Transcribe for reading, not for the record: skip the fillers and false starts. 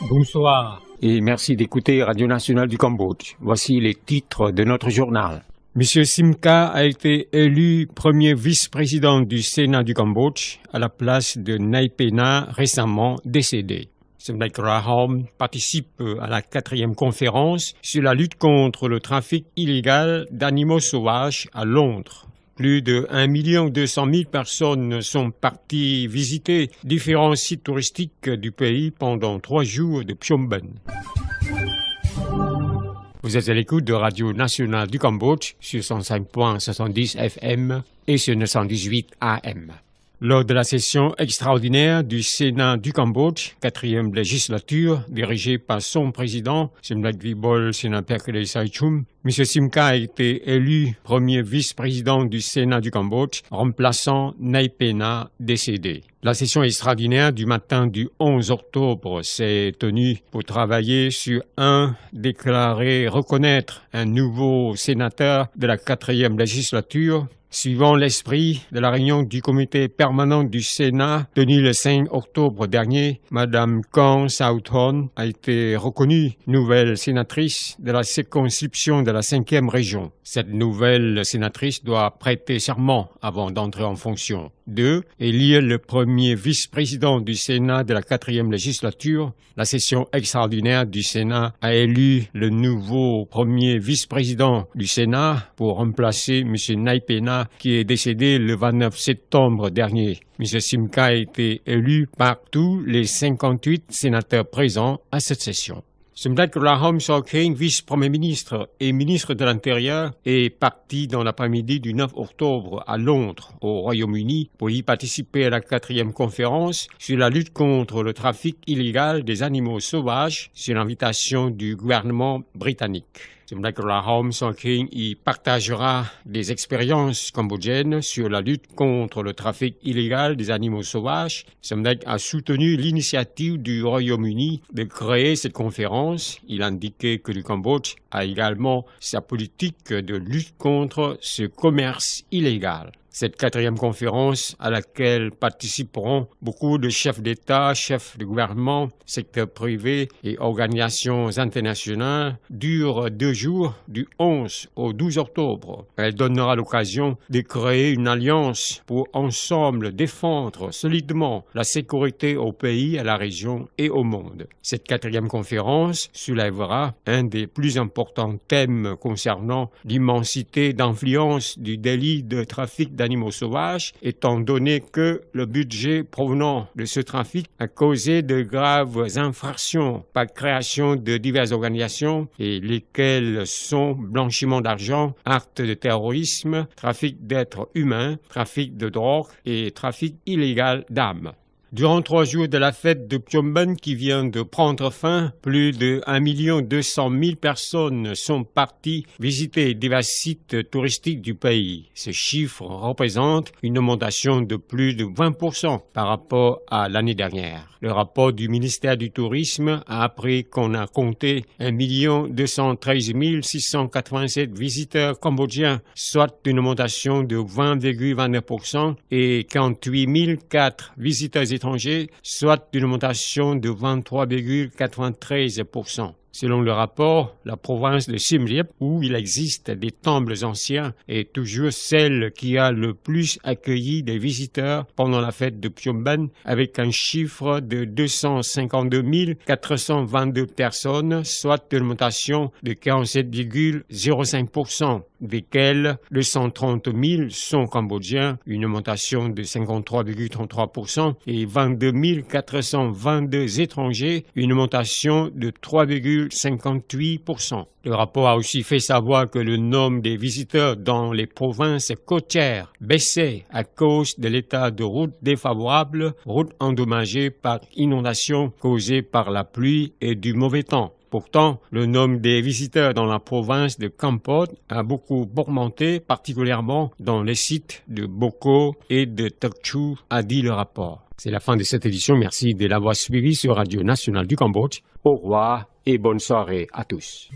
Bonsoir et merci d'écouter Radio Nationale du Cambodge. Voici les titres de notre journal. Monsieur Simca a été élu premier vice-président du Sénat du Cambodge à la place de Naipena, récemment décédé. Semdek Rahom participe à la 4e conférence sur la lutte contre le trafic illégal d'animaux sauvages à Londres. Plus de 1 200 000 personnes sont parties visiter différents sites touristiques du pays pendant 3 jours de Phnom Penh. Vous êtes à l'écoute de Radio Nationale du Cambodge sur 105.70 FM et sur 918 AM. Lors de la session extraordinaire du Sénat du Cambodge, 4e législature, dirigée par son président, Semdek Vibol Senapekele Saichum, M. Simca a été élu premier vice-président du Sénat du Cambodge, remplaçant Naipena, décédé. La session extraordinaire du matin du 11 octobre s'est tenue pour travailler sur déclarer reconnaître un nouveau sénateur de la 4e législature, suivant l'esprit de la réunion du comité permanent du Sénat tenue le 5 octobre dernier. Madame Kong Sauthon a été reconnue nouvelle sénatrice de la circonscription de la 5e région. Cette nouvelle sénatrice doit prêter serment avant d'entrer en fonction. 2. Élire le premier vice-président du Sénat de la 4e législature. La session extraordinaire du Sénat a élu le nouveau premier vice-président du Sénat pour remplacer M. Naipena, qui est décédé le 29 septembre dernier. M. Simca a été élu par tous les 58 sénateurs présents à cette session. Semdek Rahom Sokheing, vice-premier ministre et ministre de l'Intérieur, est parti dans l'après-midi du 9 octobre à Londres, au Royaume-Uni, pour y participer à la 4e conférence sur la lutte contre le trafic illégal des animaux sauvages sur l'invitation du gouvernement britannique. Semdek Rahom Sokheing y partagera des expériences cambodgiennes sur la lutte contre le trafic illégal des animaux sauvages. Semdek a soutenu l'initiative du Royaume-Uni de créer cette conférence. Il a indiqué que le Cambodge a également sa politique de lutte contre ce commerce illégal. Cette 4e conférence, à laquelle participeront beaucoup de chefs d'État, chefs de gouvernement, secteur privé et organisations internationales, dure 2 jours, du 11 au 12 octobre. Elle donnera l'occasion de créer une alliance pour ensemble défendre solidement la sécurité au pays, à la région et au monde. Cette 4e conférence soulèvera un des plus importants thèmes concernant l'immensité d'influence du délit de trafic d'animaux sauvages, étant donné que le budget provenant de ce trafic a causé de graves infractions par création de diverses organisations, et lesquelles sont blanchiment d'argent, actes de terrorisme, trafic d'êtres humains, trafic de drogue et trafic illégal d'armes. Durant 3 jours de la fête de Phnom Penh qui vient de prendre fin, plus de 1 200 000 personnes sont parties visiter divers sites touristiques du pays. Ce chiffre représente une augmentation de plus de 20% par rapport à l'année dernière. Le rapport du ministère du Tourisme a appris qu'on a compté 1 213 687 visiteurs cambodgiens, soit une augmentation de 20,29%, et 48 004 visiteurs étrangers, soit une augmentation de 23,93%. Selon le rapport, la province de Siem Reap, où il existe des temples anciens, est toujours celle qui a le plus accueilli des visiteurs pendant la fête de Phnom Penh, avec un chiffre de 252 422 personnes, soit une augmentation de 47,05%, desquels 230 000 sont cambodgiens, une augmentation de 53,33%, et 22 422 étrangers, une augmentation de 3,58%. Le rapport a aussi fait savoir que le nombre des visiteurs dans les provinces côtières baissait à cause de l'état de route défavorable, routes endommagées par inondations causées par la pluie et du mauvais temps. Pourtant, le nombre des visiteurs dans la province de Kampot a beaucoup augmenté, particulièrement dans les sites de Boko et de Tokchu, a dit le rapport. C'est la fin de cette édition. Merci de l'avoir suivi sur Radio Nationale du Cambodge. Au revoir et bonne soirée à tous.